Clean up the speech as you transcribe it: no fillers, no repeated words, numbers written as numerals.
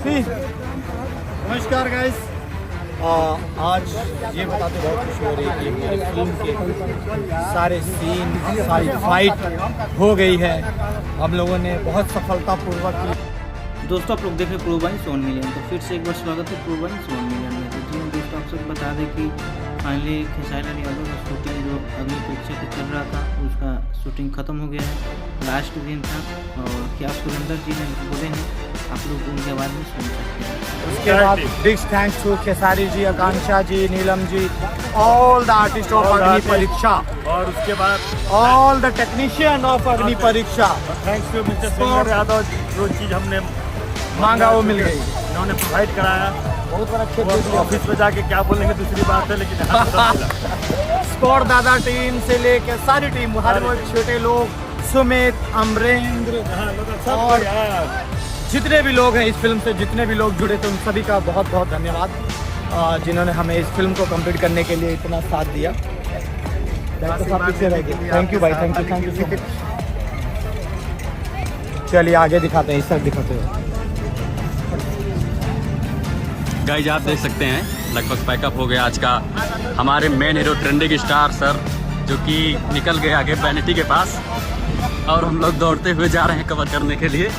नमस्कार गाइस, आज ये बताते बहुत खुशी हो रही है कि हमारी फिल्म के सारे सीन, सारी फाइट हो गई है। हम लोगों ने बहुत सफलतापूर्वक। दोस्तों आप लोग देख रहे हैं प्रूव बाय सोन मिलियन, तो फिर से एक बार स्वागत है प्रूव बाय सोन मिलियन में। तो जी दोस्तों आप सबको बता दें कि फाइनली खेसारी लाल यादव का शूटिंग जो अग्नि परीक्षा पे चल रहा था उसका शूटिंग खत्म हो गया है, लास्ट दिन था। और क्या सुरेंद्र जी ने बोले हैं, आप लोग उनके बारे में सुन सकते हैं। उसके बाद big thanks to Khesari ji, Akanksha ji, Neelam ji, all the artist of Agni Pariksha, और उसके बाद all the technician of Agni Pariksha. Thanks to mister Surendra Yadav, जो चीज़ हमने मांगा वो मिल गई, इन्होंने प्रोवाइड कराया। बहुत बड़ा खेल। ऑफिस में जाके क्या बोलेंगे दूसरी बात है, लेकिन यहाँ पे मिला। स्कोर दादा टीम से लेकर सारी टीम, हर वो छोटे लोग, सुमित, अमरेंद्र, सब और बढ़िया है। जितने भी लोग हैं इस फिल्म से, जितने भी लोग जुड़े थे उन सभी का बहुत बहुत धन्यवाद, जिन्होंने हमें इस फिल्म को कंप्लीट करने के लिए इतना साथ दिया। थैंक यू भाई, थैंक यू सो मच। चलिए आगे दिखाते हैं, इस तरफ दिखाते हैं। गाइज आप देख सकते हैं लगभग पैकअप हो गया आज का। हमारे main hero trending star sir जो कि निकल गए आगे वैनिटी के पास, और हम लोग दौड़ते हुए जा रहे हैं कवर करने के लिए।